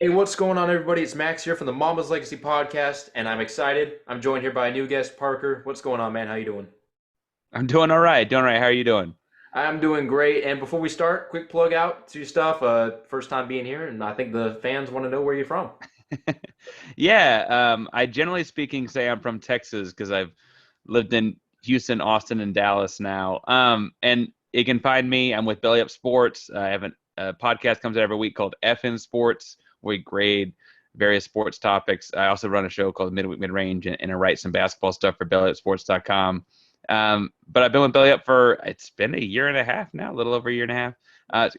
Hey, what's going on, everybody? It's Max here from the Mambas Legacy Podcast, and I'm excited. I'm joined here by a new guest, Parker. What's going on, man? How you doing? I'm doing all right. Doing all right. How are you doing? I'm doing great. And before we start, quick plug out to your stuff. First time being here, and I think the fans want to know where you're from. Yeah, I generally speaking say I'm from Texas because I've lived in Houston, Austin, and Dallas now. And you can find me. I'm with Belly Up Sports. I have a podcast comes out every week called FN Sports, where we grade various sports topics. I also run a show called Midweek Mid Range, and I write some basketball stuff for BellyUpSports.com. But I've been with Belly Up for it's been a year and a half now, a little over a year and a half.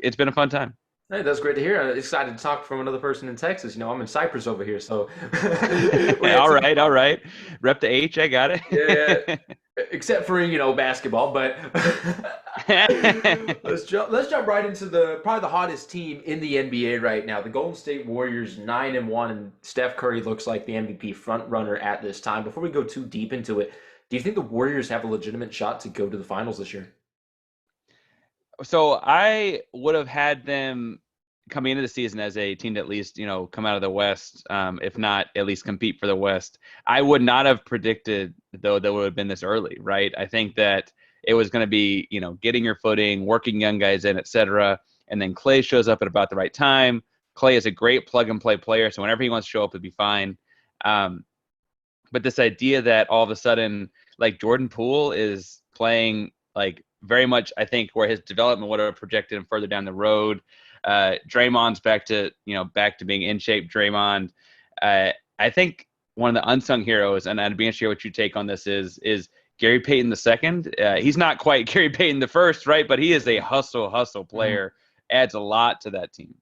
It's been a fun time. Hey, that's great to hear. I'm excited to talk from another person in Texas. I'm in Cyprus over here, so we had All some right, all right. Rep the H, I got yeah, it. except for basketball. But let's jump right into the probably the hottest team in the NBA right now. The Golden State Warriors 9-1, and Steph Curry looks like the MVP front runner at this time. Before we go too deep into it, do you think the Warriors have a legitimate shot to go to the finals this year? So I would have had them coming into the season as a team to at least, come out of the West, if not at least compete for the West. I would not have predicted, though, that would have been this early, right? I think that it was going to be, getting your footing, working young guys in, et cetera. And then Clay shows up at about the right time. Clay is a great plug and play player, so whenever he wants to show up, it'd be fine. Um, but this idea that all of a sudden, like Jordan Poole is playing like very much, I think, where his development would have projected him further down the road. Draymond's back to being in shape. Draymond, I think one of the unsung heroes, and I'd be interested what you take on this is Gary Payton the second. He's not quite Gary Payton the first, right? But he is a hustle player. Adds a lot to that team.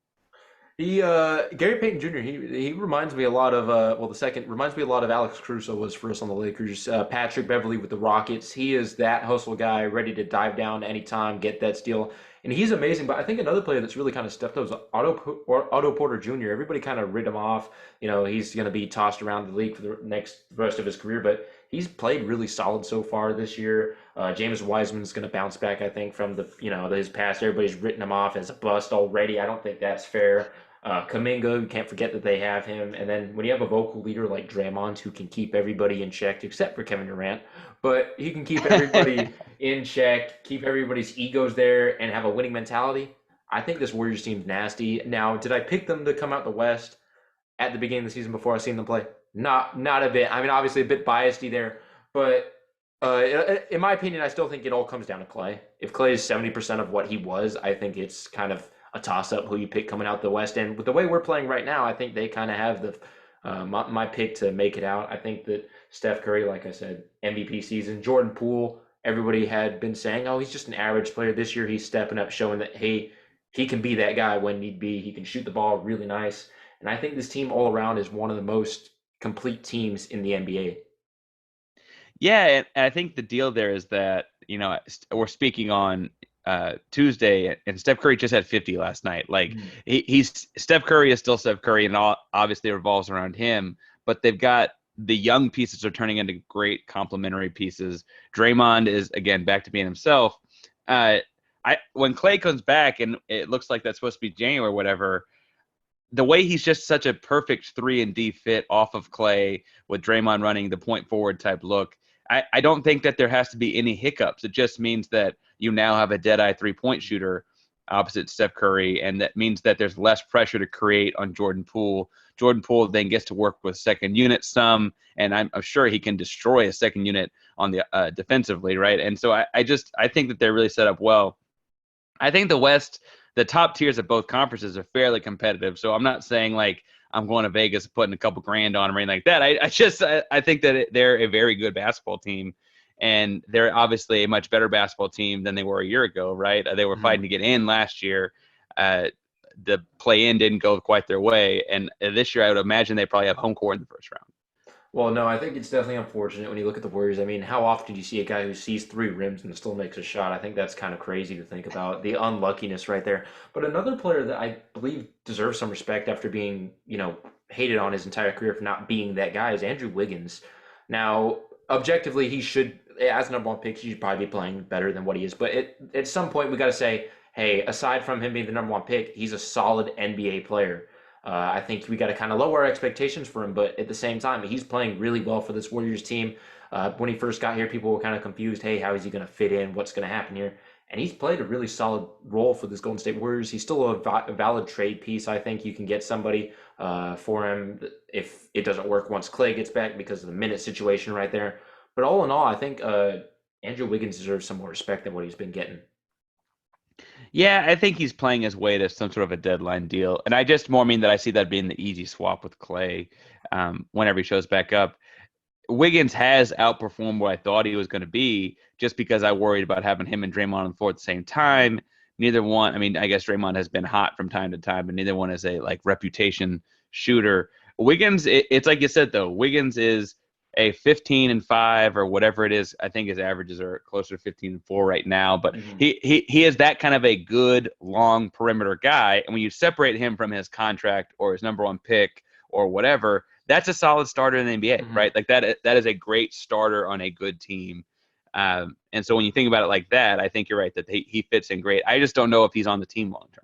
He Gary Payton Jr. He reminds me a lot of the second reminds me a lot of Alex Caruso was for us on the Lakers. Patrick Beverly with the Rockets. He is that hustle guy, ready to dive down anytime, get that steal, and he's amazing. But I think another player that's really kind of stepped up is Otto Porter Jr. Everybody kind of writ him off. He's going to be tossed around the league for the next rest of his career, but he's played really solid so far this year. James Wiseman's going to bounce back, I think, from his past. Everybody's written him off as a bust already. I don't think that's fair. Kaminga, you can't forget that they have him. And then when you have a vocal leader like Draymond who can keep everybody in check, except for Kevin Durant, but he can keep everybody in check, keep everybody's egos there, and have a winning mentality. I think this Warriors team's nasty. Now, did I pick them to come out the West at the beginning of the season before I seen them play? Not a bit. I mean, obviously a bit biased there, but in my opinion, I still think it all comes down to Clay. If Clay is 70% of what he was, I think it's kind of a toss up who you pick coming out the West. And with the way we're playing right now, I think they kind of have my pick to make it out. I think that Steph Curry, like I said, MVP season. Jordan Poole, everybody had been saying, oh, he's just an average player. This year, he's stepping up, showing that hey, he can be that guy when need be. He can shoot the ball really nice. And I think this team all around is one of the most complete teams in the NBA. Yeah, and I think the deal there is that, we're speaking on Tuesday, and Steph Curry just had 50 last night. Like he's Steph Curry is still Steph Curry, and all obviously revolves around him. But they've got the young pieces are turning into great complementary pieces. Draymond is again back to being himself. Uh, I when Clay comes back, and it looks like that's supposed to be January or whatever, the way he's just such a perfect 3-and-D fit off of Clay with Draymond running the point forward type look. I don't think that there has to be any hiccups. It just means that you now have a dead eye 3-point shooter opposite Steph Curry, and that means that there's less pressure to create on Jordan Poole. Jordan Poole then gets to work with second unit some, and I'm sure he can destroy a second unit on the defensively, right? And so I think that they're really set up well. I think the West, the top tiers of both conferences are fairly competitive. So I'm not saying like I'm going to Vegas putting a couple grand on them or anything like that. I think that they're a very good basketball team, and they're obviously a much better basketball team than they were a year ago, right? They were fighting to get in last year. The play-in didn't go quite their way, and this year I would imagine they probably have home court in the first round. Well, no, I think it's definitely unfortunate when you look at the Warriors. I mean, how often do you see a guy who sees three rims and still makes a shot? I think that's kind of crazy to think about the unluckiness right there. But another player that I believe deserves some respect after being, hated on his entire career for not being that guy is Andrew Wiggins. Now, objectively, he should, as number one pick, he should probably be playing better than what he is. But at some point, we got to say, hey, aside from him being the number one pick, he's a solid NBA player. I think we got to kind of lower our expectations for him, but at the same time, he's playing really well for this Warriors team. When he first got here, people were kind of confused. Hey, how is he going to fit in? What's going to happen here? And he's played a really solid role for this Golden State Warriors. He's still a valid trade piece. I think you can get somebody for him if it doesn't work once Clay gets back because of the minute situation right there. But all in all, I think Andrew Wiggins deserves some more respect than what he's been getting. Yeah, I think he's playing his way to some sort of a deadline deal. And I just more mean that I see that being the easy swap with Clay whenever he shows back up. Wiggins has outperformed what I thought he was going to be just because I worried about having him and Draymond on the floor at the same time. Neither one, I mean, I guess Draymond has been hot from time to time, but neither one is a like reputation shooter. Wiggins, it's like you said though, Wiggins is a 15-5 or whatever it is. I think his averages are closer to 15-4 right now, but Mm-hmm. he is that kind of a good long perimeter guy. And when you separate him from his contract or his number one pick or whatever, that's a solid starter in the NBA, Mm-hmm. right? Like that is a great starter on a good team. And so when you think about it like that, I think you're right that he fits in great. I just don't know if he's on the team long term.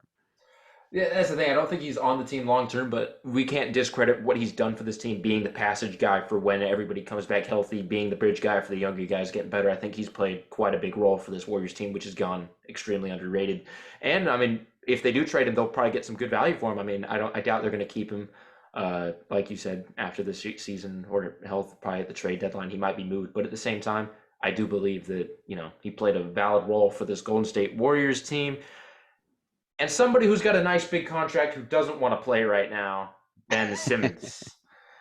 Yeah, that's the thing. I don't think he's on the team long term, but we can't discredit what he's done for this team, being the passage guy for when everybody comes back healthy, being the bridge guy for the younger guys getting better. I think he's played quite a big role for this Warriors team, which has gone extremely underrated. And I mean, if they do trade him, they'll probably get some good value for him. I mean, I doubt they're going to keep him. Like you said, after this season or health, probably at the trade deadline, he might be moved. But at the same time, I do believe that he played a valid role for this Golden State Warriors team. And somebody who's got a nice big contract who doesn't want to play right now, Ben Simmons.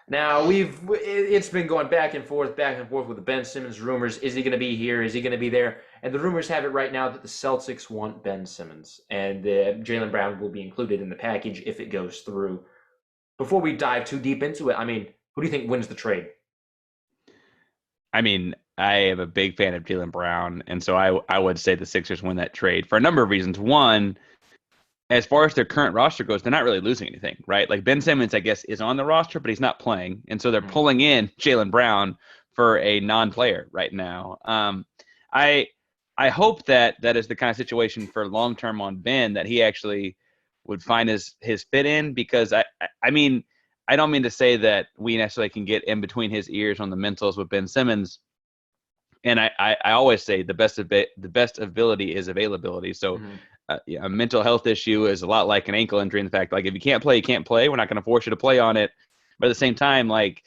Now it's been going back and forth with the Ben Simmons rumors. Is he going to be here? Is he going to be there? And the rumors have it right now that the Celtics want Ben Simmons, and Jaylen Brown will be included in the package if it goes through. Before we dive too deep into it, I mean, who do you think wins the trade? I mean, I am a big fan of Jaylen Brown, and so I would say the Sixers win that trade for a number of reasons. One, as far as their current roster goes, they're not really losing anything, right? Like Ben Simmons, I guess, is on the roster, but he's not playing, and so they're Mm-hmm. pulling in Jaylen Brown for a non-player right now. I I hope that that is the kind of situation for long term on Ben that he actually would find his fit in because I mean I don't mean to say that we necessarily can get in between his ears on the mentals with Ben Simmons, and I always say the best ability is availability. So Mm-hmm. yeah, a mental health issue is a lot like an ankle injury in the fact like if you can't play, you can't play. We're not going to force you to play on it, but at the same time, like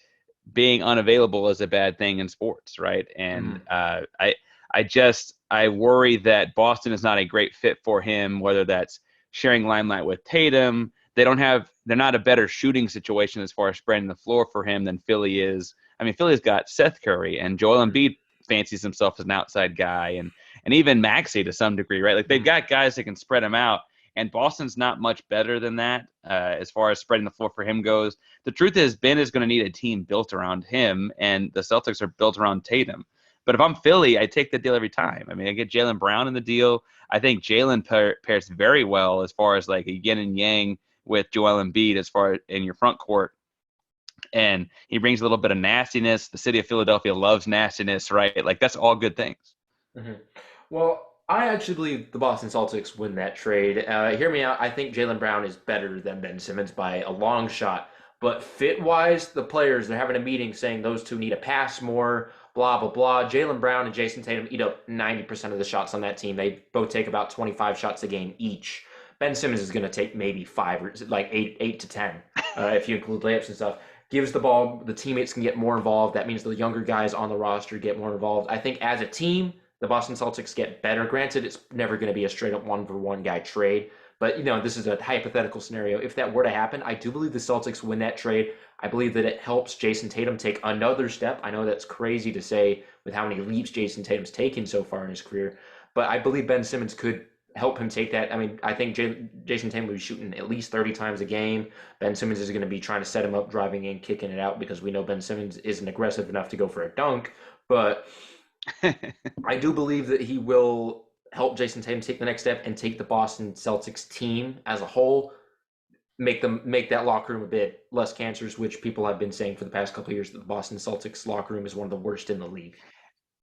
being unavailable is a bad thing in sports, right? And Mm-hmm. I worry that Boston is not a great fit for him, whether that's sharing limelight with Tatum. They're not a better shooting situation as far as spreading the floor for him than Philly is. I mean, Philly's got Seth Curry and Joel Embiid fancies himself as an outside guy and even Maxey to some degree, right? Like they've Mm-hmm. got guys that can spread him out. And Boston's not much better than that as far as spreading the floor for him goes. The truth is, Ben is going to need a team built around him, and the Celtics are built around Tatum. But if I'm Philly, I take the deal every time. I mean, I get Jaylen Brown in the deal. I think Jaylen pairs very well as far as like a yin and yang with Joel Embiid as far as in your front court. And he brings a little bit of nastiness. The city of Philadelphia loves nastiness, right? Like that's all good things. Mm-hmm. Well, I actually believe the Boston Celtics win that trade. Hear me out. I think Jaylen Brown is better than Ben Simmons by a long shot. But fit wise, the players, they're having a meeting saying those two need to pass more, blah, blah, blah. Jaylen Brown and Jason Tatum eat up 90% of the shots on that team. They both take about 25 shots a game each. Ben Simmons is going to take maybe five or like eight to 10, if you include layups and stuff. Gives the ball, the teammates can get more involved. That means the younger guys on the roster get more involved. I think as a team, the Boston Celtics get better. Granted, it's never going to be a straight up one for one guy trade, but this is a hypothetical scenario. If that were to happen, I do believe the Celtics win that trade. I believe that it helps Jason Tatum take another step. I know that's crazy to say with how many leaps Jason Tatum's taken so far in his career, but I believe Ben Simmons could help him take that. I mean, I think Jason Tatum will be shooting at least 30 times a game. Ben Simmons is going to be trying to set him up, driving in, kicking it out because we know Ben Simmons isn't aggressive enough to go for a dunk, but I do believe that he will help Jason Tatum take the next step and take the Boston Celtics team as a whole, make that locker room a bit less cancerous, which people have been saying for the past couple of years that the Boston Celtics locker room is one of the worst in the league.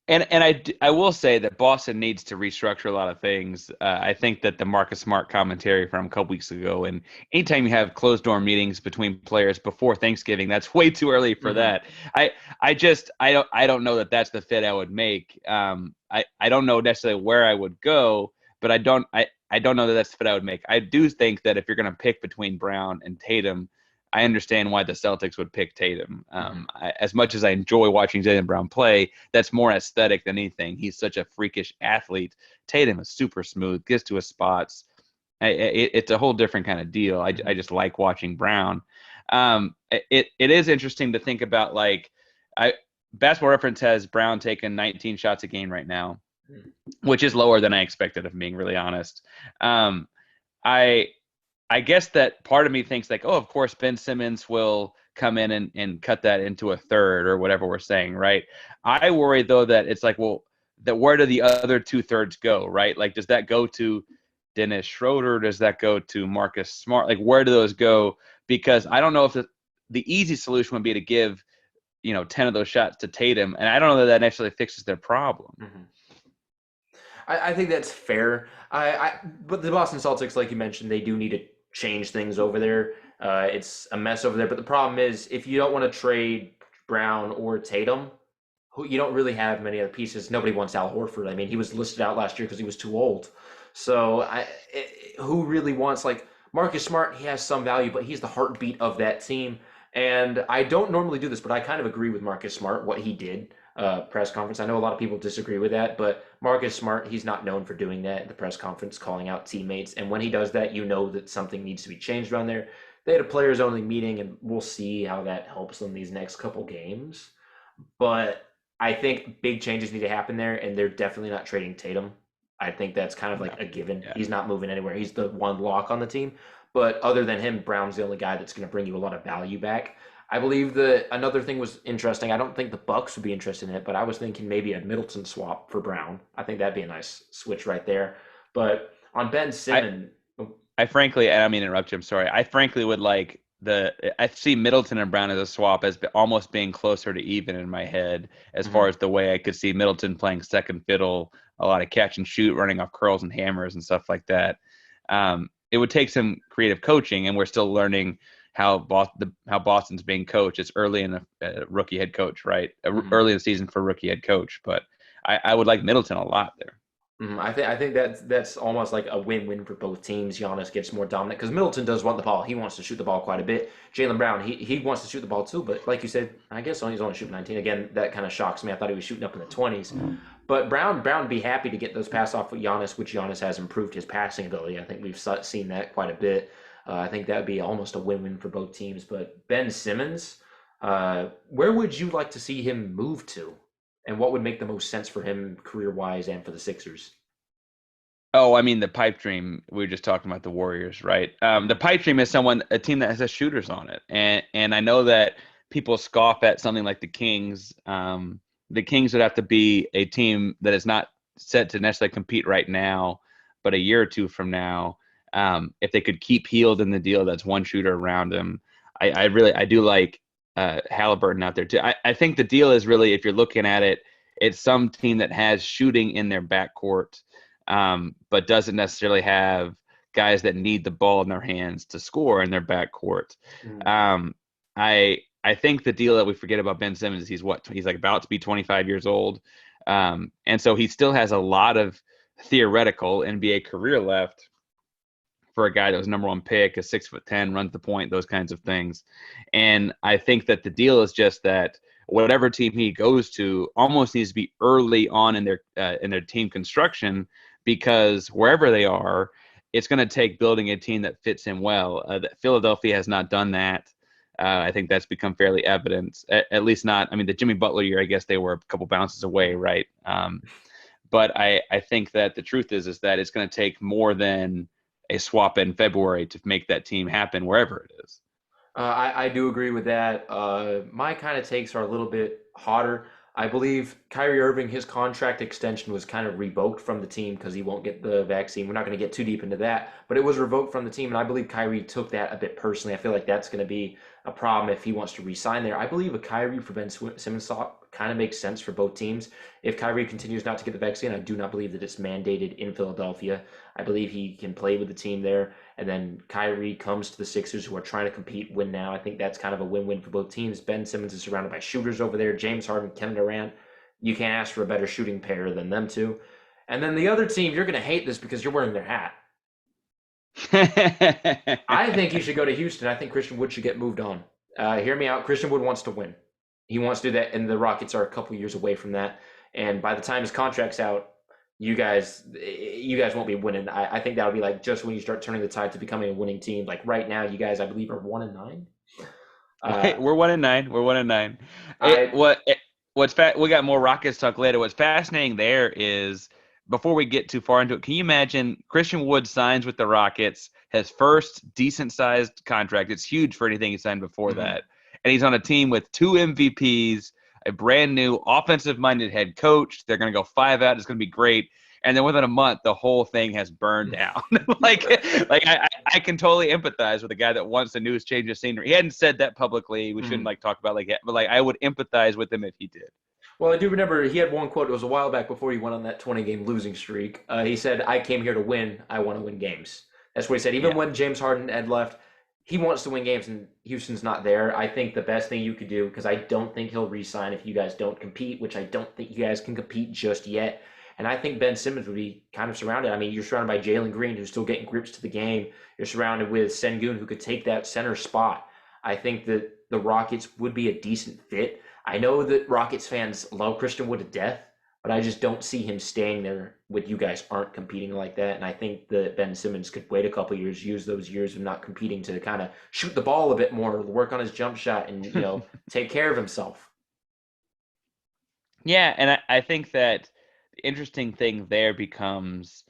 I will say that Boston needs to restructure a lot of things. I think that the Marcus Smart commentary from a couple weeks ago, and anytime you have closed door meetings between players before Thanksgiving, that's way too early for Hmm. that. I don't know that that's the fit I would make. I don't know necessarily where I would go, but I don't know that that's the fit I would make. I do think that if you're going to pick between Brown and Tatum, I understand why the Celtics would pick Tatum. Hmm. As much as I enjoy watching Jaylen Brown play, that's more aesthetic than anything. He's such a freakish athlete. Tatum is super smooth, gets to his spots. It's a whole different kind of deal. I Hmm. just like watching Brown. It is interesting to think about. Like, I Basketball Reference has Brown taking 19 shots a game right now, which is lower than I expected, if I'm being really honest. Um, I I guess that part of me thinks like, oh, of course Ben Simmons will come in and cut that into a third or whatever we're saying, right? I worry though that it's like, well, that where do the other two thirds go, right? Like, does that go to Dennis Schroeder? Does that go to Marcus Smart? Like, where do those go? Because I don't know if the easy solution would be to give 10 of those shots to Tatum, and I don't know that that necessarily fixes their problem. Hmm. I think that's fair. But the Boston Celtics, like you mentioned, they do need to change things over there. It's a mess over there. But the problem is, if you don't want to trade Brown or Tatum, who you don't really have many other pieces. Nobody wants Al Horford. I mean, he was listed out last year because he was too old. So who really wants like Marcus Smart? He has some value, but he's the heartbeat of that team. And I don't normally do this, but I kind of agree with Marcus Smart what he did press conference. I know a lot of people disagree with that, but Marcus Smart, he's not known for doing that at the press conference, calling out teammates. And when he does that, you know that something needs to be changed around there. They had a players only meeting, and we'll see how that helps them these next couple games. But I think big changes need to happen there, and they're definitely not trading Tatum. I think that's kind of No. like a given. Yeah. He's not moving anywhere. He's the one lock on the team. But other than him, Brown's the only guy that's going to bring you a lot of value back. I believe that another thing was interesting. I don't think the Bucks would be interested in it, but I was thinking maybe a Middleton swap for Brown. I think that'd be a nice switch right there. But on Ben I Simmons, I frankly, I don't mean to interrupt you. I'm sorry. I frankly would like I see Middleton and Brown as a swap as almost being closer to even in my head as far mhm. as the way I could see Middleton playing second fiddle, a lot of catch and shoot, running off curls and hammers and stuff like that. It would take some creative coaching, and we're still learning how Boston's being coached. It's early in the rookie head coach, right? Mhm. Early in the season for rookie head coach, but I would like Middleton a lot there. I think that's almost like a win-win for both teams. Giannis gets more dominant because Middleton does want the ball. He wants to shoot the ball quite a bit. Jaylen Brown, he wants to shoot the ball too, but like you said, I guess he's only shooting 19. Again, that kind of shocks me. I thought he was shooting up in the 20s. But Brown would be happy to get those pass off with Giannis, which Giannis has improved his passing ability. I think we've seen that quite a bit. I think that would be almost a win-win for both teams. But Ben Simmons, where would you like to see him move to? And what would make the most sense for him career-wise and for the Sixers? Oh, I mean the pipe dream. We were just talking about the Warriors, right? The Mhm. pipe dream is a team that has shooters on it, and I know that people scoff at something like the Kings. The Kings would have to be a team that is not set to necessarily compete right now, but a year or two from now, if they could keep Healed in the deal, that's one shooter around him. I do like Halliburton out there too. I think the deal is really, if you're looking at it, it's some team that has shooting in their backcourt, but doesn't necessarily have guys that need the ball in their hands to score in their backcourt. Mhm. I think the deal that we forget about Ben Simmons is he's like about to be 25 years old, and so he still has a lot of theoretical NBA career left for a guy that was number one pick, a 6'10", runs the point, those kinds of things. And I think that the deal is just that whatever team he goes to almost needs to be early on in their team construction, because wherever they are, it's going to take building a team that fits him well. That Philadelphia has not done that. I think that's become fairly evident. At least not. I mean, the Jimmy Butler year, I guess they were a couple bounces away, right? But I think that the truth is that it's going to take more than a swap in February to make that team happen wherever it is. I do agree with that. My kind of takes are a little bit hotter. I believe Kyrie Irving, his contract extension was kind of revoked from the team because he won't get the vaccine. We're not going to get too deep into that, but it was revoked from the team, and I believe Kyrie took that a bit personally. I feel like that's going to be a problem if he wants to re-sign there. I believe a Kyrie for Ben Simmons swap kind of makes sense for both teams. If Kyrie continues not to get the vaccine, I do not believe that it's mandated in Philadelphia. I believe he can play with the team there, and then Kyrie comes to the Sixers, who are trying to compete, win now. I think that's kind of a win-win for both teams. Ben Simmons is surrounded by shooters over there. James Harden, Kevin Durant. You can't ask for a better shooting pair than them two. And then the other team, you're going to hate this because you're wearing their hat. I think he should go to Houston. I think Christian Wood should get moved on. Hear me out. Christian Wood wants to win. He wants to do that, and the Rockets are a couple years away from that. And by the time his contract's out, you guys won't be winning. I think that'll be like just when you start turning the tide to becoming a winning team. Like right now, you guys, I believe, are 1-9. We're 1-9. We're 1-9. I We got more Rockets talk later. What's fascinating there is, before we get too far into it, can you imagine Christian Wood signs with the Rockets, his first decent sized contract? It's huge for anything he signed before that. And he's on a team with 2 MVPs, a brand new offensive minded head coach. They're going to go 5 out. It's going to be great. And then within a month, the whole thing has burned down. I can totally empathize with a guy that wants a new change of scenery. He hadn't said that publicly. We shouldn't talk about but I would empathize with him if he did. Well, I do remember he had one quote. It was a while back before he went on that 20-game losing streak. He said, "I came here to win. I want to win games." That's what he said. Even when James Harden had left, he wants to win games, and Houston's not there. I think the best thing you could do, because I don't think he'll re-sign if you guys don't compete, which I don't think you guys can compete just yet. And I think Ben Simmons would be kind of surrounded. I mean, you're surrounded by Jalen Green, who's still getting grips to the game. You're surrounded with Sengun, who could take that center spot. I think that the Rockets would be a decent fit. I know that Rockets fans love Christian Wood to death, but I just don't see him staying there with you guys aren't competing like that. And I think that Ben Simmons could wait a couple years, use those years of not competing to kind of shoot the ball a bit more, work on his jump shot, and take care of himself. Yeah, and I think that the interesting thing there becomes,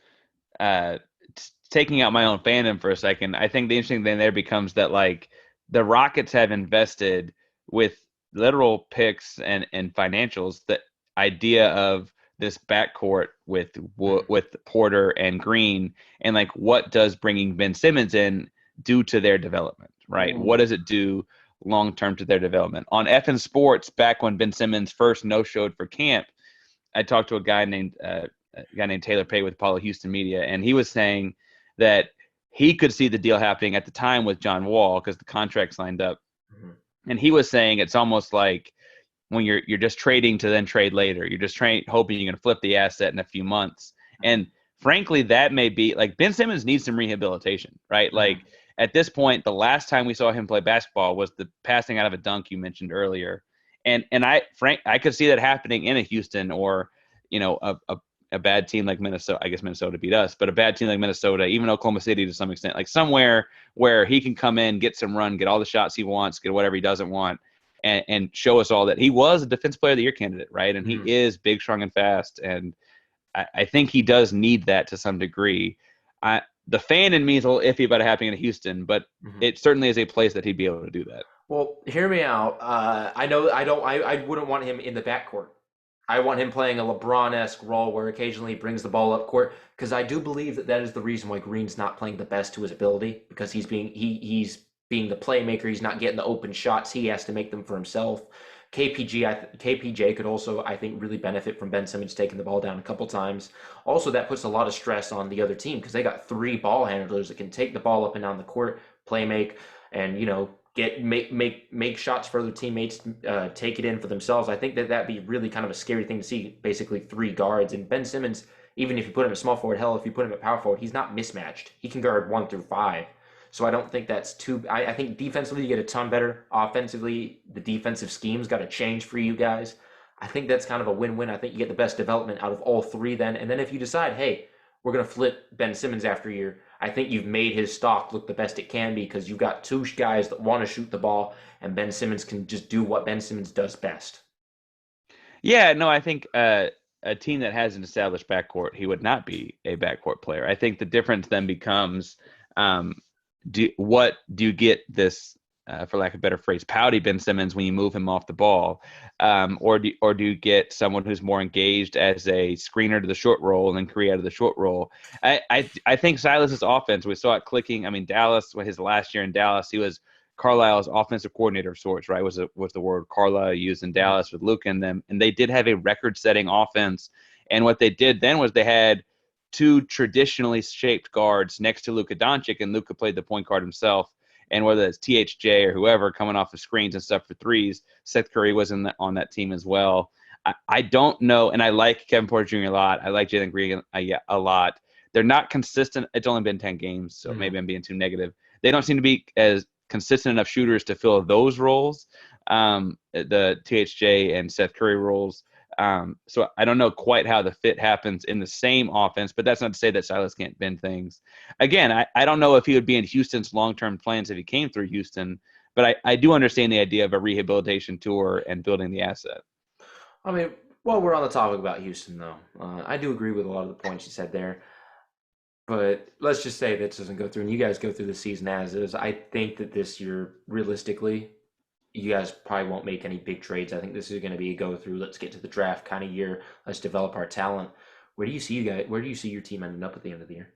taking out my own fandom for a second, I think the interesting thing there becomes that, like, the Rockets have invested with literal picks and financials, the idea of this backcourt with Porter and Green, and like, what does bringing Ben Simmons in do to their development, right? What does it do long term to their development? On FN Sports, back when Ben Simmons first no-showed for camp, I talked to a guy named Taylor Pay with Apollo Houston Media, and he was saying that he could see the deal happening at the time with John Wall because the contract's lined up. And he was saying it's almost like when you're just trading to then trade later. You're just hoping you're going to flip the asset in a few months. And frankly, that may be like, Ben Simmons needs some rehabilitation, right? Like, at this point, the last time we saw him play basketball was the passing out of a dunk you mentioned earlier. And I could see that happening in a Houston or, a bad team like Minnesota. I guess Minnesota beat us, but a bad team like Minnesota, even Oklahoma City to some extent, like somewhere where he can come in, get some run, get all the shots he wants, get whatever he doesn't want, and show us all that he was a Defense Player of the Year candidate, right? And he is big, strong, and fast. And I think he does need that to some degree. The fan in me is a little iffy about it happening in Houston, but it certainly is a place that he'd be able to do that. Well, hear me out. I wouldn't want him in the backcourt. I want him playing a LeBron-esque role where occasionally he brings the ball up court, because I do believe that is the reason why Green's not playing the best to his ability, because he's being the playmaker. He's not getting the open shots. He has to make them for himself. KPJ could also, I think, really benefit from Ben Simmons taking the ball down a couple times. Also, that puts a lot of stress on the other team because they got 3 ball handlers that can take the ball up and down the court, play make, and make shots for other teammates, take it in for themselves. I think that'd be really kind of a scary thing to see. Basically, 3 guards, and Ben Simmons, even if you put him at small forward, hell, if you put him at power forward, he's not mismatched. He can guard 1 through 5. So I don't think that's too. I think defensively you get a ton better. Offensively, the defensive scheme's got to change for you guys. I think that's kind of a win-win. I think you get the best development out of all 3 then. And then if you decide, hey, we're going to flip Ben Simmons after a year, I think you've made his stock look the best it can be, because you've got 2 guys that want to shoot the ball, and Ben Simmons can just do what Ben Simmons does best. Yeah, no, I think a team that has an established backcourt, he would not be a backcourt player. I think the difference then becomes, what do you get this for lack of a better phrase, pouty Ben Simmons when you move him off the ball, or do you get someone who's more engaged as a screener to the short roll and then create out of the short roll? I think Silas's offense, we saw it clicking. I mean, Dallas, his last year in Dallas, he was Carlisle's offensive coordinator of sorts, right? Was the word Carlisle used in Dallas with Luka and them, and they did have a record-setting offense. And what they did then was they had two traditionally shaped guards next to Luka Doncic, and Luka played the point guard himself. And whether it's THJ or whoever coming off the screens and stuff for threes, Seth Curry was on that team as well. I don't know, and I like Kevin Porter Jr. a lot. I like Jalen Green a lot. They're not consistent. It's only been 10 games, so maybe I'm being too negative. They don't seem to be as consistent enough shooters to fill those roles, the THJ and Seth Curry roles. So I don't know quite how the fit happens in the same offense, but that's not to say that Silas can't bend things. Again, I don't know if he would be in Houston's long-term plans if he came through Houston, but I do understand the idea of a rehabilitation tour and building the asset. I mean, while we're on the topic about Houston, though, I do agree with a lot of the points you said there. But let's just say this doesn't go through, and you guys go through the season as is. I think that this year, realistically, you guys probably won't make any big trades. I think this is going to be a go through. Let's get to the draft kind of year. Let's develop our talent. Where do you see you guys? Where do you see your team ending up at the end of the year?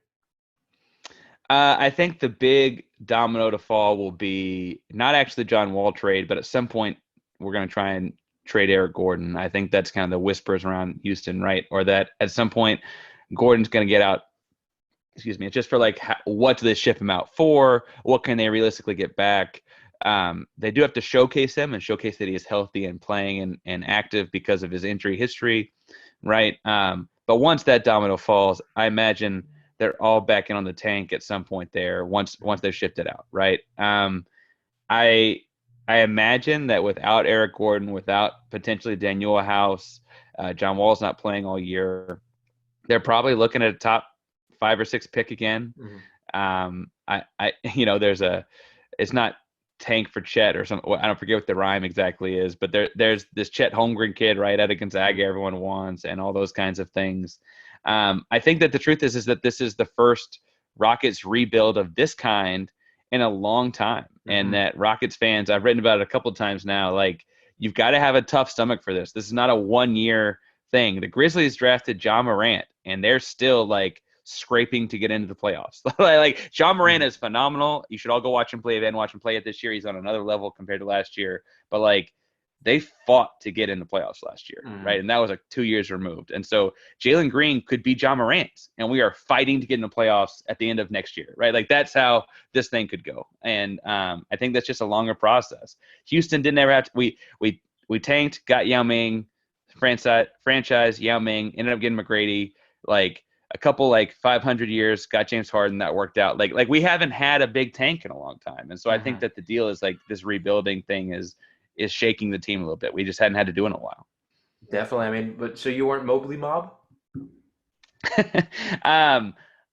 I think the big domino to fall will be not actually the John Wall trade, but at some point we're going to try and trade Eric Gordon. I think that's kind of the whispers around Houston, right? Or that at some point Gordon's going to get out. Excuse me. It's just for like, what do they ship him out for? What can they realistically get back? They do have to showcase him and showcase that he is healthy and playing and active because of his injury history, right? But once that domino falls, I imagine they're all back in on the tank at some point there once they've shipped it out, right? I imagine that without Eric Gordon, without potentially Daniel House, John Wall's not playing all year, they're probably looking at a top 5 or 6 pick again. It's not tank for Chet or something. I don't forget what the rhyme exactly is, but there's this Chet Holmgren kid right out of Gonzaga everyone wants and all those kinds of things. I think that the truth is that this is the first Rockets rebuild of this kind in a long time, and that Rockets fans, I've written about it a couple of times now, like, you've got to have a tough stomach for this. This is not a 1-year thing. The Grizzlies drafted Ja Morant, and they're still like scraping to get into the playoffs. Like, Ja Morant is phenomenal. You should all go watch him play and watch him play it this year. He's on another level compared to last year. But like, they fought to get in the playoffs last year, right? And that was like 2 years removed. And so Jalen Green could be Ja Morant, and we are fighting to get in the playoffs at the end of next year, right? Like, that's how this thing could go. And I think that's just a longer process. Houston didn't ever have to. We tanked, got Yao Ming, franchise Yao Ming, ended up getting McGrady. Like, a couple like 500 years, got James Harden, that worked out. Like we haven't had a big tank in a long time, and so I think that the deal is like this rebuilding thing is shaking the team a little bit. We just hadn't had to do it in a while. Definitely. I mean, but so you weren't Mobley mob?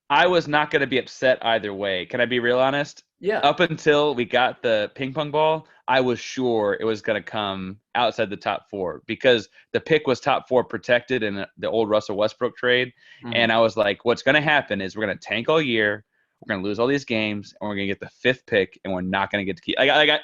I was not going to be upset either way. Can I be real honest? Yeah. Up until we got the ping pong ball, I was sure it was going to come outside the top 4 because the pick was top 4 protected in the old Russell Westbrook trade. And I was like, what's going to happen is we're going to tank all year. We're going to lose all these games, and we're going to get the 5th pick, and we're not going to get to keep.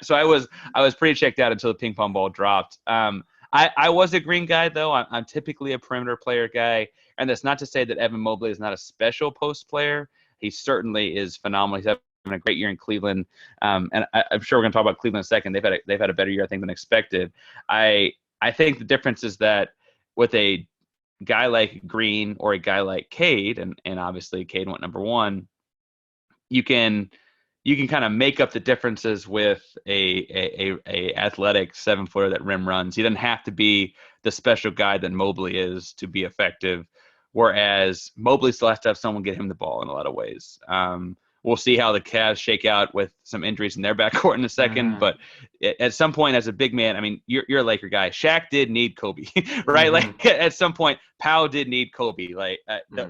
So I was pretty checked out until the ping pong ball dropped. I was a Green guy, though. I'm typically a perimeter player guy, and that's not to say that Evan Mobley is not a special post player. He certainly is phenomenal. He's having a great year in Cleveland, and I'm sure we're going to talk about Cleveland in a second. They've had a better year, I think, than expected. I think the difference is that with a guy like Green or a guy like Cade, and obviously Cade went number 1, you can kind of make up the differences with a athletic 7-footer that rim runs. He doesn't have to be the special guy that Mobley is to be effective, whereas Mobley still has to have someone get him the ball in a lot of ways. We'll see how the Cavs shake out with some injuries in their backcourt in a second. But at some point, as a big man, I mean, you're a Laker guy. Shaq did need Kobe, right? Like, at some point, Powell did need Kobe. Like,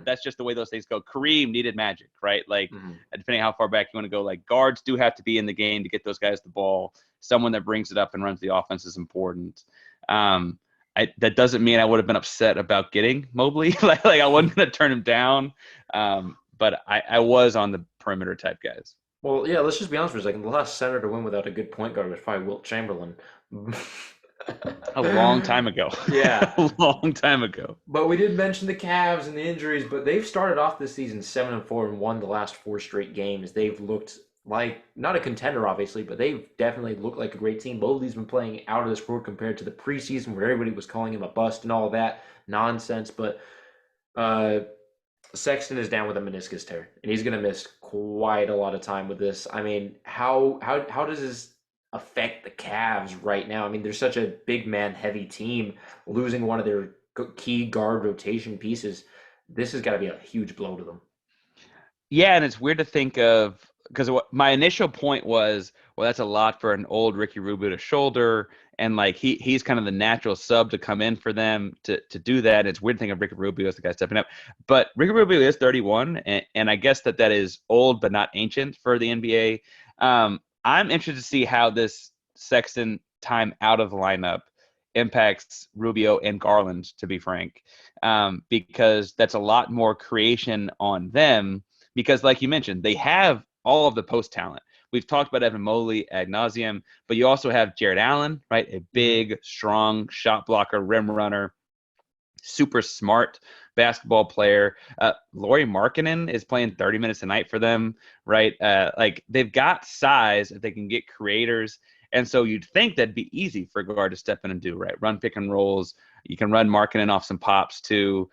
that's just the way those things go. Kareem needed Magic, right? Like, depending how far back you want to go, like, guards do have to be in the game to get those guys the ball. Someone that brings it up and runs the offense is important. That doesn't mean I would have been upset about getting Mobley. like I wasn't going to turn him down. But I was on the perimeter type guys. Well, yeah, let's just be honest for a second. The last center to win without a good point guard was probably Wilt Chamberlain. A long time ago. Yeah. A long time ago. But we did mention the Cavs and the injuries, but they've started off this season 7-4 and won the last four straight games. They've looked like not a contender, obviously, but they've definitely looked like a great team. Mobley's been playing out of this world compared to the preseason where everybody was calling him a bust and all that nonsense. But uh, Sexton is down with a meniscus tear, and he's going to miss quite a lot of time with this. I mean, how does this affect the Cavs right now? I mean, they're such a big man heavy team, losing one of their key guard rotation pieces. This has got to be a huge blow to them. Yeah, and it's weird to think of because my initial point was, well, that's a lot for an old Ricky Rubio to shoulder, and like he's kind of the natural sub to come in for them to do that. And it's weird to think of Ricky Rubio as the guy stepping up, but Ricky Rubio is 31, and I guess that is old but not ancient for the NBA. I'm interested to see how this Sexton time out of the lineup impacts Rubio and Garland, to be frank, because that's a lot more creation on them. Because, like you mentioned, they have all of the post talent. We've talked about Evan Mobley ad nauseum, but you also have Jared Allen, right? A big, strong shot blocker, rim runner, super smart basketball player. Lauri Markkanen is playing 30 minutes a night for them, right? Like they've got size if they can get creators. And so you'd think that'd be easy for a guard to step in and do, right? Run pick and rolls. You can run Markkanen off some pops too.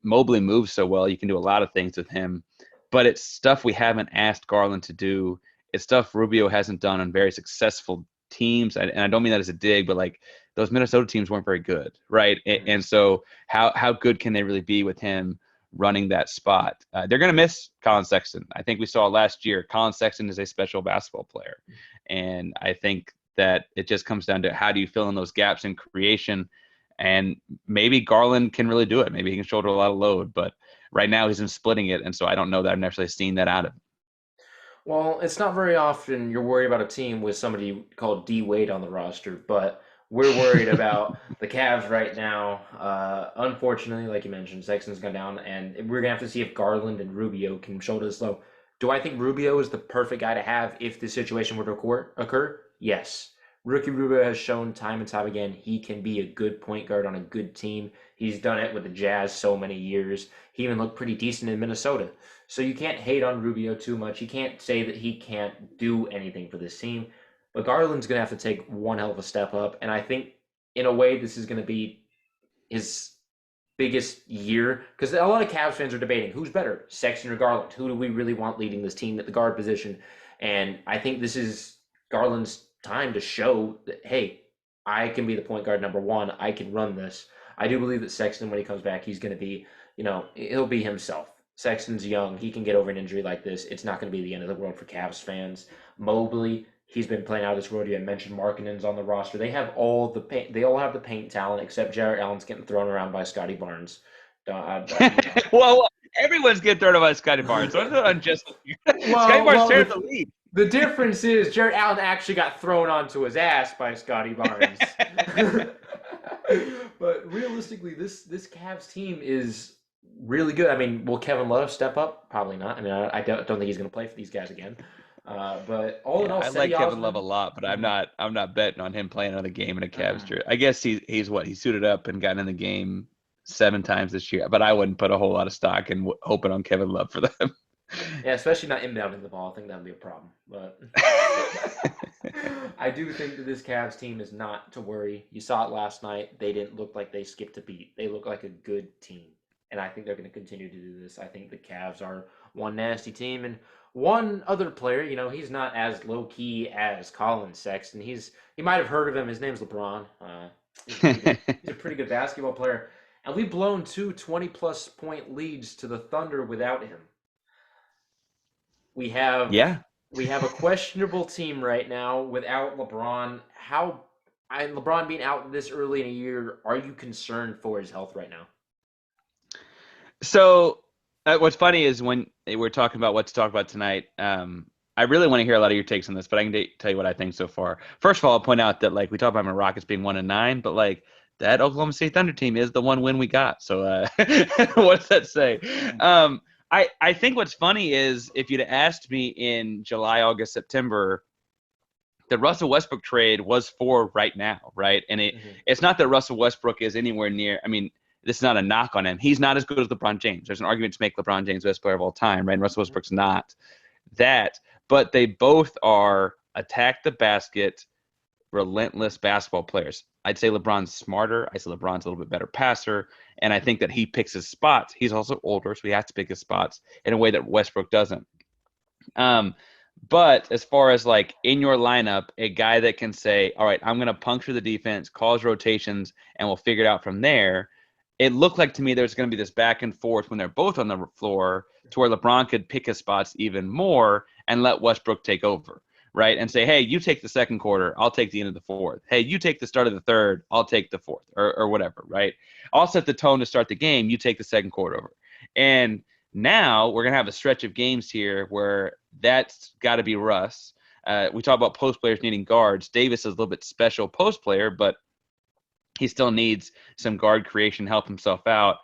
Mobley moves so well. You can do a lot of things with him. But it's stuff we haven't asked Garland to do. It's stuff Rubio hasn't done on very successful teams. And I don't mean that as a dig, but like those Minnesota teams weren't very good, right? And so how good can they really be with him running that spot? They're going to miss Colin Sexton. I think we saw last year, Colin Sexton is a special basketball player. And I think that it just comes down to how do you fill in those gaps in creation. And maybe Garland can really do it. Maybe he can shoulder a lot of load, but right now he's in splitting it. And so I don't know that I've necessarily seen that out of him. Well, it's not very often you're worried about a team with somebody called D Wade on the roster, but we're worried about the Cavs right now. Unfortunately, like you mentioned, Sexton's gone down, and we're gonna have to see if Garland and Rubio can shoulder this low. Do I think Rubio is the perfect guy to have if this situation were to occur? Yes. Rookie Rubio has shown time and time again he can be a good point guard on a good team. He's done it with the Jazz so many years. He even looked pretty decent in Minnesota. So you can't hate on Rubio too much. You can't say that he can't do anything for this team. But Garland's going to have to take one hell of a step up. And I think, in a way, this is going to be his biggest year. Because a lot of Cavs fans are debating who's better, Sexton or Garland? Who do we really want leading this team at the guard position? And I think this is Garland's time to show that, hey, I can be the point guard number one. I can run this. I do believe that Sexton, when he comes back, he's going to be, he'll be himself. Sexton's young. He can get over an injury like this. It's not going to be the end of the world for Cavs fans. Mobley, he's been playing out of this rodeo. I mentioned Markkanen's on the roster. They have all the paint. They all have the paint talent except Jarrett Allen's getting thrown around by Scotty Barnes. Well, everyone's getting thrown out by Scotty Barnes. So it's not unjust. Scotty Barnes teared the lead. The difference is Jarrett Allen actually got thrown onto his ass by Scotty Barnes. But realistically, this Cavs team is really good. I mean, will Kevin Love step up? Probably not. I mean, I don't think he's going to play for these guys again. But all in all, I like Kevin Love a lot, but I'm not betting on him playing another game in a Cavs jersey. I guess he's what, he suited up and gotten in the game 7 times this year, but I wouldn't put a whole lot of stock in hoping on Kevin Love for them. Yeah, especially not inbounding the ball. I think that would be a problem. But I do think that this Cavs team is not to worry. You saw it last night. They didn't look like they skipped a beat. They look like a good team. And I think they're going to continue to do this. I think the Cavs are one nasty team. And one other player, he's not as low-key as Colin Sexton. You might have heard of him. His name's Lebron. He's a pretty good basketball player. And we've blown 2 20-plus point leads to the Thunder without him. We have a questionable team right now without LeBron. LeBron being out this early in a year, are you concerned for his health right now? So what's funny is when we're talking about what to talk about tonight, I really want to hear a lot of your takes on this, but I can tell you what I think so far. First of all, I'll point out that we talk about my Rockets being 1-9, but that Oklahoma City Thunder team is the one win we got. So what does that say? I think what's funny is if you'd asked me in July, August, September, the Russell Westbrook trade was for right now, right? And it's not that Russell Westbrook is anywhere near. I mean, this is not a knock on him. He's not as good as LeBron James. There's an argument to make LeBron James best player of all time, right? And Russell Westbrook's not that, but they both are attack the basket, relentless basketball players. I'd say LeBron's smarter. I say LeBron's a little bit better passer, and I think that he picks his spots. He's also older, so he has to pick his spots in a way that Westbrook doesn't. But as far as like in your lineup, a guy that can say, all right, I'm going to puncture the defense, cause rotations, and we'll figure it out from there. It looked like to me there's going to be this back and forth when they're both on the floor to where LeBron could pick his spots even more and let Westbrook take over, right? And say, hey, you take the second quarter, I'll take the end of the fourth. Hey, you take the start of the third, I'll take the fourth, or whatever, right? I'll set the tone to start the game, you take the second quarter over. And now we're going to have a stretch of games here where that's got to be Russ. We talk about post players needing guards. Davis is a little bit special post player, but he still needs some guard creation, help himself out.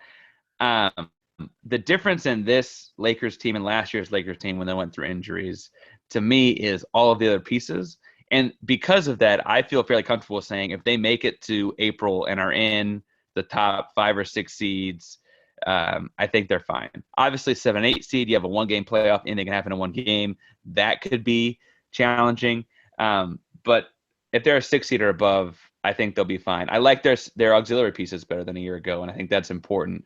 The difference in this Lakers team and last year's Lakers team when they went through injuries, to me, is all of the other pieces. And because of that, I feel fairly comfortable saying if they make it to April and are in the top 5 or 6 seeds, I think they're fine. Obviously, 7-8 seed, you have a one-game playoff, anything can happen in one game. That could be challenging. But if they're a 6 seed or above, I think they'll be fine. I like their auxiliary pieces better than a year ago, and I think that's important.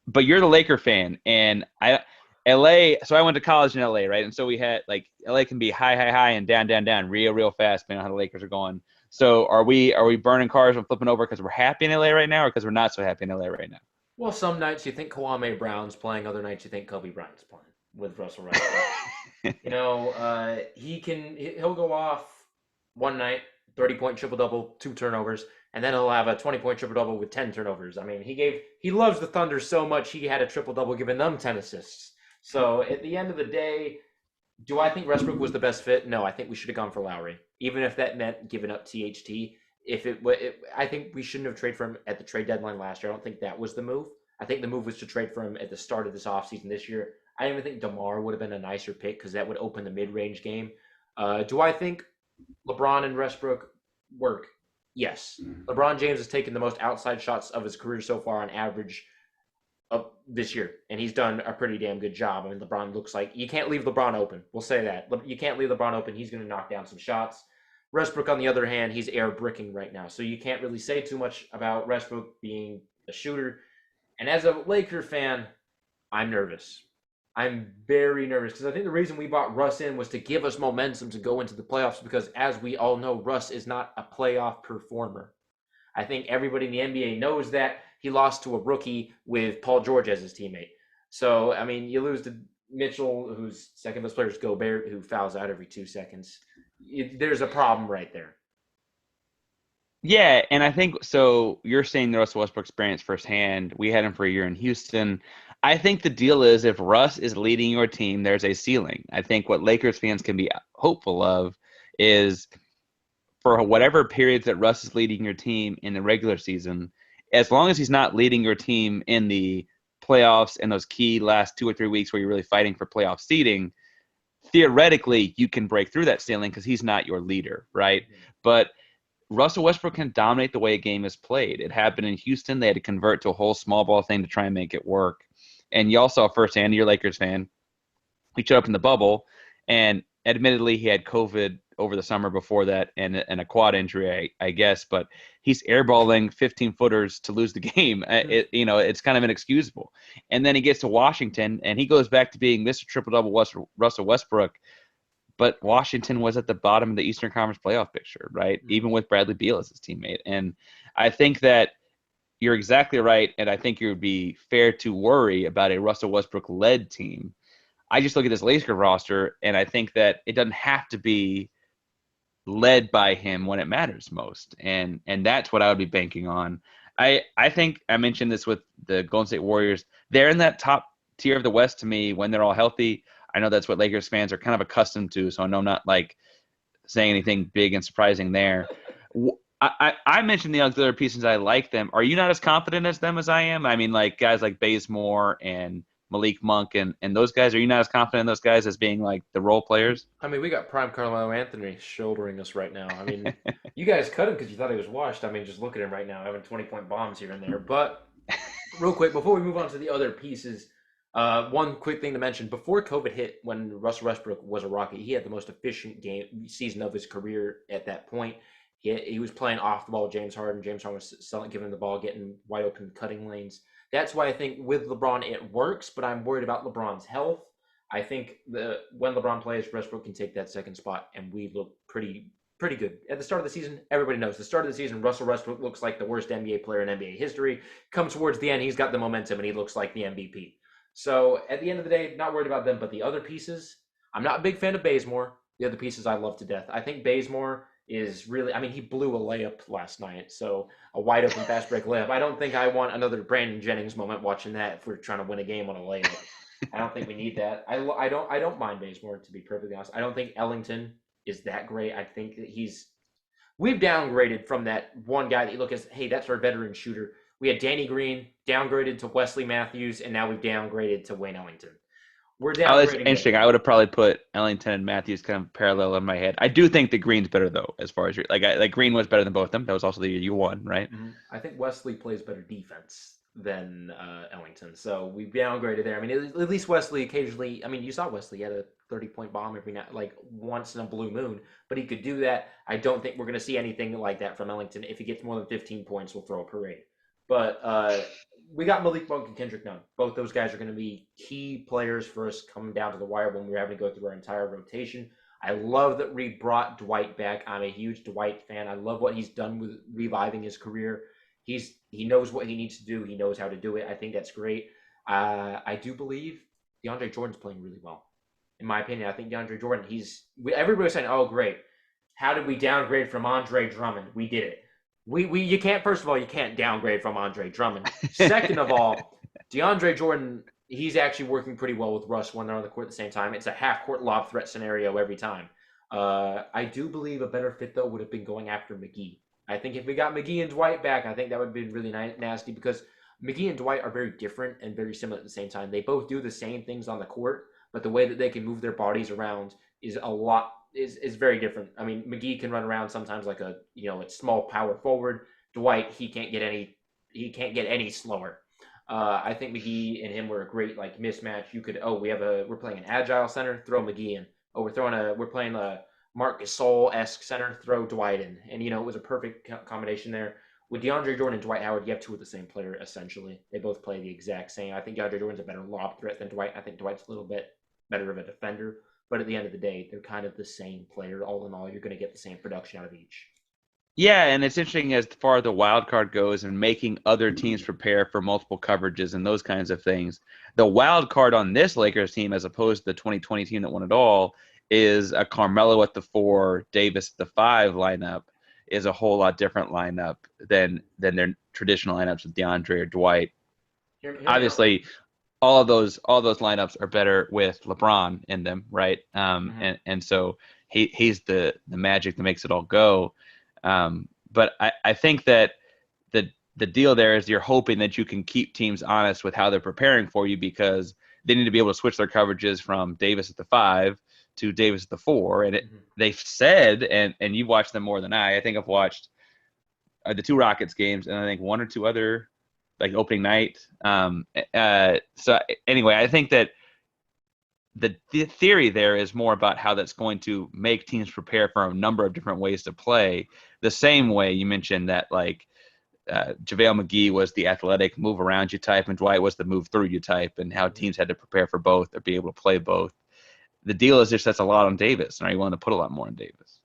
But you're the Laker fan, and LA. So I went to college in LA, right? And so we had like LA can be high, and down, real fast, depending on how the Lakers are going. So are we burning cars and flipping over because we're happy in LA right now, or because we're not so happy in LA right now? Well, some nights you think Kwame Brown's playing, other nights you think Kobe Bryant's playing with Russell Westbrook. He'll go off one night, 30-point triple-double, 2 turnovers, and then he'll have a 20-point triple-double with 10 turnovers. I mean, he loves the Thunder so much he had a triple-double giving them 10 assists. So at the end of the day, do I think Westbrook was the best fit? No, I think we should have gone for Lowry, even if that meant giving up THT. I think we shouldn't have traded for him at the trade deadline last year. I don't think that was the move. I think the move was to trade for him at the start of this offseason this year. I don't even think DeMar would have been a nicer pick because that would open the mid-range game. Do I think LeBron and Westbrook work? Yes. LeBron James has taken the most outside shots of his career so far on average of this year, and he's done a pretty damn good job. I mean, LeBron looks like you can't leave LeBron open. We'll say that. You can't leave LeBron open. He's going to knock down some shots. Westbrook, on the other hand, he's air bricking right now. So you can't really say too much about Westbrook being a shooter. And as a Laker fan, I'm nervous. I'm very nervous because I think the reason we brought Russ in was to give us momentum to go into the playoffs because, as we all know, Russ is not a playoff performer. I think everybody in the NBA knows that. He lost to a rookie with Paul George as his teammate. So, I mean, you lose to Mitchell, whose second best player is Gobert, who fouls out every 2 seconds. There's a problem right there. Yeah, and I think so. You're saying the Russell Westbrook experience firsthand. We had him for a year in Houston. I think the deal is if Russ is leading your team, there's a ceiling. I think what Lakers fans can be hopeful of is for whatever periods that Russ is leading your team in the regular season, as long as he's not leading your team in the playoffs and those key last 2 or 3 weeks where you're really fighting for playoff seeding, theoretically you can break through that ceiling because he's not your leader, right? Mm-hmm. But Russell Westbrook can dominate the way a game is played. It happened in Houston. They had to convert to a whole small ball thing to try and make it work. And y'all saw firsthand, you're a Lakers fan, he showed up in the bubble, and admittedly he had COVID over the summer before that and a quad injury, I guess, but he's airballing 15-footers to lose the game. It's kind of inexcusable. And then he gets to Washington, and he goes back to being Mr. Triple-Double Russell Westbrook, but Washington was at the bottom of the Eastern Conference playoff picture, right? Mm-hmm. Even with Bradley Beal as his teammate. And I think that you're exactly right, and I think it would be fair to worry about a Russell Westbrook-led team. I just look at this Lakers roster, and I think that it doesn't have to be led by him when it matters most, and that's what I would be banking on. I think I mentioned this with the Golden State Warriors. They're in that top tier of the West to me when they're all healthy. I know that's what Lakers fans are kind of accustomed to, so I know I'm not like saying anything big and surprising there. I mentioned the auxiliary pieces. I like them. Are you not as confident as them as I am? I mean, like guys like Bazemore and Malik Monk and those guys? Are you not as confident in those guys as being like the role players? I mean, we got prime Carmelo Anthony shouldering us right now. I mean, you guys cut him because you thought he was washed. I mean, just look at him right now, having 20-point bombs here and there. But real quick, before we move on to the other pieces, one quick thing to mention: before COVID hit, when Russell Westbrook was a Rocket, he had the most efficient season of his career at that point. He was playing off the ball with James Harden. James Harden was giving him the ball, getting wide open cutting lanes. That's why I think with LeBron it works, but I'm worried about LeBron's health. I think when LeBron plays, Westbrook can take that second spot, and we look pretty good. At the start of the season, everybody knows the start of the season, Russell Westbrook looks like the worst NBA player in NBA history. Comes towards the end, he's got the momentum, and he looks like the MVP. So at the end of the day, not worried about them, but the other pieces, I'm not a big fan of Bazemore. The other pieces I love to death. I think Bazemore is really, I mean, he blew a layup last night, so a wide open fast break layup. I don't think I want another Brandon Jennings moment watching that if we're trying to win a game on a layup. I don't think we need that. I don't mind Bazemore, to be perfectly honest. I don't think Ellington is that great. I think that we've downgraded from that one guy that you look at, hey, that's our veteran shooter. We had Danny Green downgraded to Wesley Matthews, and now we've downgraded to Wayne Ellington. We're Oh, that's downgrading. interesting. I would have probably put Ellington and Matthews kind of parallel in my head. I do think that Green's better though, as far as like Green was better than both of them. That was also the year you won, right? Mm-hmm. I think Wesley plays better defense than Ellington, so we've downgraded there. I mean, at least Wesley occasionally. I mean, you saw Wesley had a 30-point bomb every night, like once in a blue moon, but he could do that. I don't think we're going to see anything like that from Ellington. If he gets more than 15 points, we'll throw a parade. But we got Malik Monk and Kendrick Nunn. Both those guys are going to be key players for us coming down to the wire when we're having to go through our entire rotation. I love that we brought Dwight back. I'm a huge Dwight fan. I love what he's done with reviving his career. He knows what he needs to do. He knows how to do it. I think that's great. I do believe DeAndre Jordan's playing really well. In my opinion, I think DeAndre Jordan, everybody's saying, oh, great. How did we downgrade from Andre Drummond? We did it. You can't, first of all, you can't downgrade from Andre Drummond. Second of all, DeAndre Jordan, he's actually working pretty well with Russ when they're on the court at the same time. It's a half-court lob threat scenario every time. I do believe a better fit, though, would have been going after McGee. I think if we got McGee and Dwight back, I think that would have been really nasty because McGee and Dwight are very different and very similar at the same time. They both do the same things on the court, but the way that they can move their bodies around is very different. I mean, McGee can run around sometimes like a small power forward. Dwight, he can't get any slower. I think McGee and him were a great like mismatch. We're playing an agile center, throw McGee in. Oh, we're playing a Marc Gasol-esque center, throw Dwight in. And it was a perfect combination there. With DeAndre Jordan and Dwight Howard, you have two of the same player essentially. They both play the exact same. I think DeAndre Jordan's a better lob threat than Dwight. I think Dwight's a little bit better of a defender. But at the end of the day, they're kind of the same player. All in all, you're going to get the same production out of each. Yeah, and it's interesting as far as the wild card goes and making other teams prepare for multiple coverages and those kinds of things. The wild card on this Lakers team, as opposed to the 2020 team that won it all, is a Carmelo at the 4, Davis at the 5 lineup. Is a whole lot different lineup than their traditional lineups with DeAndre or Dwight. Obviously, all those lineups are better with LeBron in them, right? And so he's the magic that makes it all go. But I think that the deal there is you're hoping that you can keep teams honest with how they're preparing for you because they need to be able to switch their coverages from Davis at the 5 to Davis at the 4. And they've said, and you've watched them more than I think I've watched the 2 Rockets games and I think 1 or 2 other like opening night. So anyway, I think that the theory there is more about how that's going to make teams prepare for a number of different ways to play. The same way you mentioned that like JaVale McGee was the athletic move around you type and Dwight was the move through you type and how teams had to prepare for both or be able to play both. The deal is just that's a lot on Davis. And are you willing to put a lot more on Davis?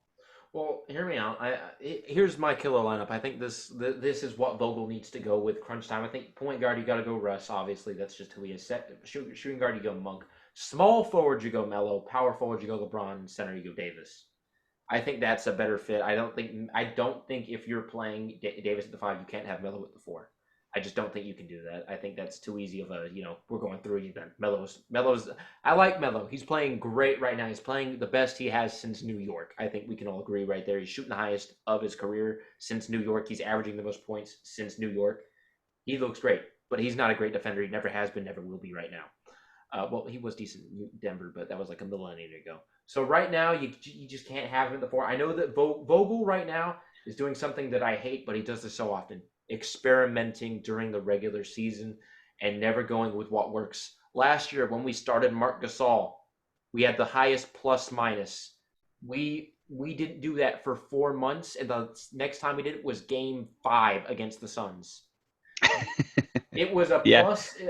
Well, hear me out. Here's my killer lineup. I think this is what Vogel needs to go with crunch time. I think point guard, you got to go Russ. Obviously, that's just who he is. Shooting guard, you go Monk. Small forward, you go Melo. Power forward, you go LeBron. Center, you go Davis. I think that's a better fit. I don't think if you're playing Davis at the 5, you can't have Melo at the 4. I just don't think you can do that. I think that's too easy of a, we're going through you then. I like Melo. He's playing great right now. He's playing the best he has since New York. I think we can all agree right there. He's shooting the highest of his career since New York. He's averaging the most points since New York. He looks great, but he's not a great defender. He never has been, never will be right now. Well, he was decent in Denver, but that was like a millennium ago. So right now, you just can't have him at the four. I know that Vogel right now is doing something that I hate, but he does this so often, experimenting during the regular season and never going with what works. Last year, when we started Marc Gasol, we had the highest plus minus. We didn't do that for 4 months, and the next time we did it was Game 5 against the Suns. It was a Yeah.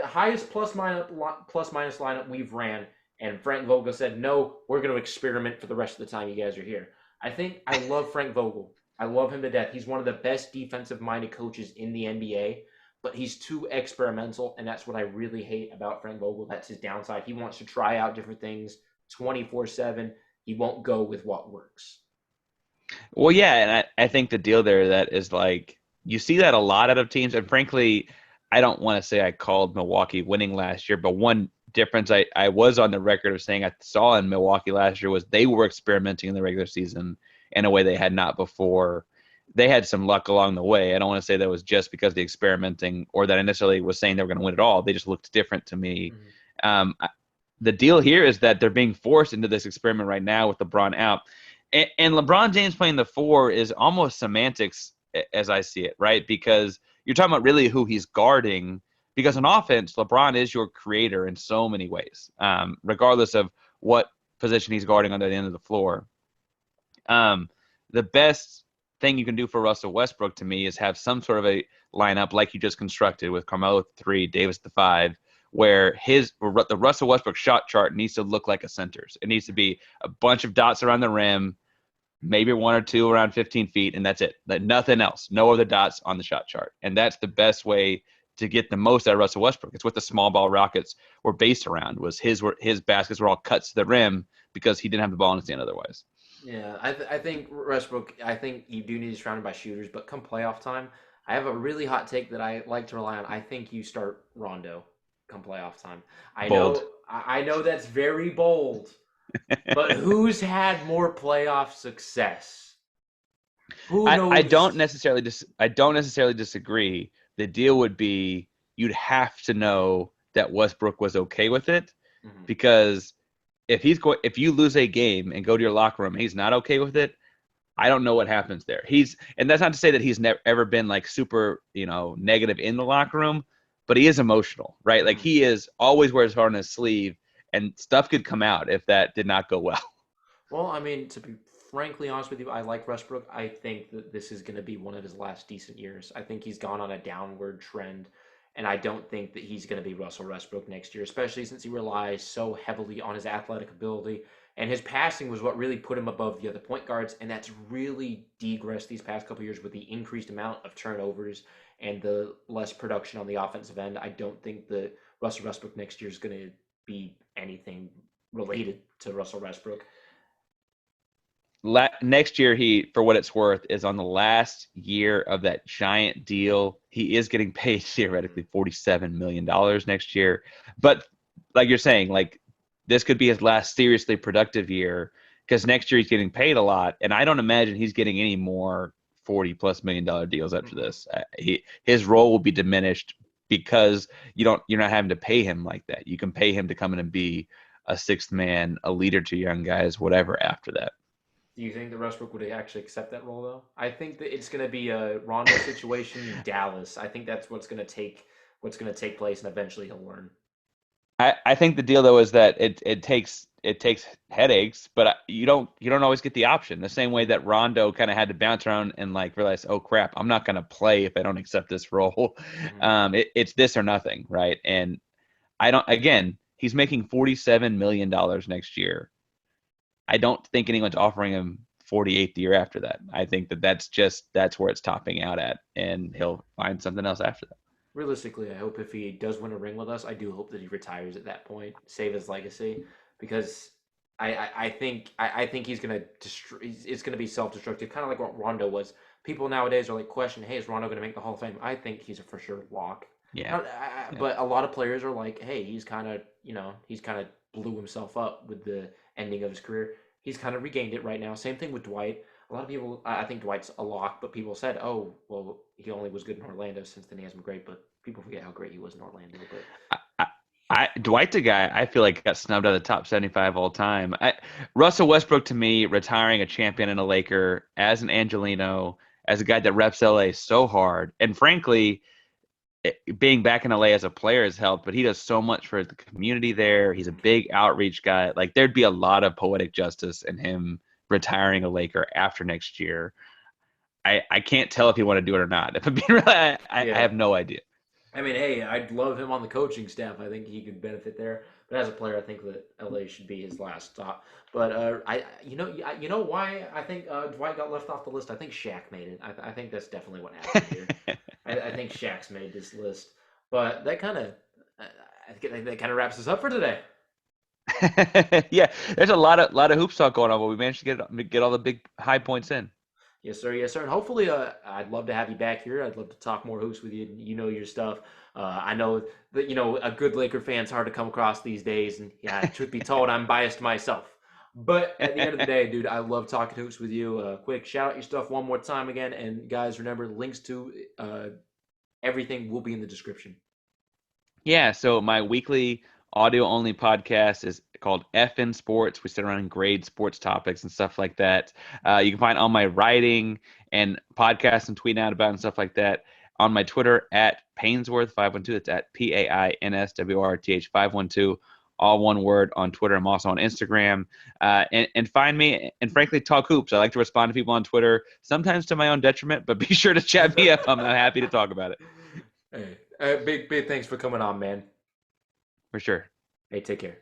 highest plus minus lineup we've ran, and Frank Vogel said, "No, we're going to experiment for the rest of the time you guys are here." I love Frank Vogel. I love him to death. He's one of the best defensive minded coaches in the NBA, but he's too experimental, and that's what I really hate about Frank Vogel. That's his downside. He wants to try out different things 24/7. He won't go with what works. Well, yeah, and I think the deal there that is like you see that a lot out of teams, and frankly, I don't want to say I called Milwaukee winning last year, but one difference I was on the record of saying I saw in Milwaukee last year was they were experimenting in the regular season in a way they had not before. They had some luck along the way. I don't want to say that was just because of the experimenting or that I necessarily was saying they were going to win it all. They just looked different to me. Mm-hmm. The deal here is that they're being forced into this experiment right now with LeBron out. And LeBron James playing the four is almost semantics as I see it, right? Because you're talking about really who he's guarding. Because on offense, LeBron is your creator in so many ways, regardless of what position he's guarding on the end of the floor. The best thing you can do for Russell Westbrook to me is have some sort of a lineup like you just constructed with Carmelo at the 3, Davis at the 5, where the Russell Westbrook shot chart needs to look like a center's. It needs to be a bunch of dots around the rim, maybe one or two around 15 feet, and that's it. Nothing else. No other dots on the shot chart. And that's the best way to get the most out of Russell Westbrook. It's what the small ball Rockets were based around. Was his baskets were all cuts to the rim because he didn't have the ball in his hand otherwise. Yeah, I think Westbrook. I think you do need to surrounded by shooters, but come playoff time, I have a really hot take that I like to rely on. I think you start Rondo come playoff time. Bold. I know that's very bold, but who's had more playoff success? Who I don't knows? necessarily I don't necessarily disagree. The deal would be you'd have to know that Westbrook was okay with it Mm-hmm. because if you lose a game and go to your locker room, he's not okay with it. I don't know what happens there. And that's not to say that he's never ever been like super, negative in the locker room, but he is emotional, right? Like Mm-hmm. he is always wears his heart on his sleeve, and stuff could come out if that did not go well. Well, I mean, to be frankly honest with you, I like Westbrook. I think that this is going to be one of his last decent years. I think he's gone on a downward trend, and I don't think that he's going to be Russell Westbrook next year, especially since he relies so heavily on his athletic ability. And his passing was what really put him above the other point guards, and that's really degressed these past couple years with the increased amount of turnovers and the less production on the offensive end. I don't think that Russell Westbrook next year is going to be anything related to Russell Westbrook. Next year, he, for what it's worth, is on the last year of that giant deal. He is getting paid theoretically $47 million next year, but like you're saying, like this could be his last seriously productive year because next year he's getting paid a lot, and I don't imagine he's getting any more $40+ million deals after Mm-hmm. this. His role will be diminished because you're not having to pay him like that. You can pay him to come in and be a sixth man, a leader to young guys, whatever after that. Do you think that Westbrook would actually accept that role, though? I think that it's going to be a Rondo situation in Dallas. I think that's what's going to take place, and eventually he'll learn. I think the deal though is that it takes headaches, but you don't always get the option. The same way that Rondo kind of had to bounce around and like realize, oh crap, I'm not going to play if I don't accept this role. Mm-hmm. It's this or nothing, right? And I don't. Again, he's making $47 million next year. I don't think anyone's offering him 48 the year after that. I think that's where it's topping out at, and Yeah. he'll find something else after that. Realistically, I hope if he does win a ring with us, I do hope that he retires at that point, save his legacy, because I think he's gonna destroy. It's gonna be self-destructive, kind of like what Rondo was. People nowadays are like questioning, "Hey, is Rondo gonna make the Hall of Fame?" I think he's a for sure lock. Yeah. Yeah. But a lot of players are like, "Hey, he's kind of blew himself up with the ending of his career. He's kind of regained it right now. Same thing with Dwight. A lot of people, I think Dwight's a lock, but people said, "Oh, well, he only was good in Orlando since then he hasn't been great." But people forget how great he was in Orlando. But I, Dwight the guy, I feel like got snubbed out of the top 75 all time. Russell Westbrook to me, retiring a champion and a Laker as an Angelino, as a guy that reps LA so hard, and frankly, being back in LA as a player has helped. But he does so much for the community there. He's a big outreach guy. Like there'd be a lot of poetic justice in him retiring a Laker after next year. I can't tell if he want to do it or not. If I'm being real, I Yeah. have no idea. I mean, hey, I'd love him on the coaching staff. I think he could benefit there. But as a player, I think that LA should be his last stop. But you know why I think Dwight got left off the list. I think Shaq made it. I think that's definitely what happened here. I think Shaq's made this list. But that kind of wraps us up for today. Yeah, there's a lot of hoops talk going on, but we managed to get all the big high points in. Yes, sir. Yes, sir. And hopefully, I'd love to have you back here. I'd love to talk more hoops with you. You know your stuff. I know that a good Laker fan's hard to come across these days. And yeah, truth be told, I'm biased myself. But at the end of the day, dude, I love talking hoops with you. Quick, shout out your stuff one more time again. And guys, remember links to everything will be in the description. Yeah, so my weekly audio only podcast is called FN Sports. We sit around and grade sports topics and stuff like that. You can find all my writing and podcasts and tweeting out about and stuff like that on my Twitter at Painsworth512. It's at PAINSWORTH 512. All one word on Twitter. I'm also on Instagram. And find me and frankly talk hoops. I like to respond to people on Twitter, sometimes to my own detriment, but be sure to chat me up. I'm happy to talk about it. Hey, big thanks for coming on, man. For sure. Hey, take care.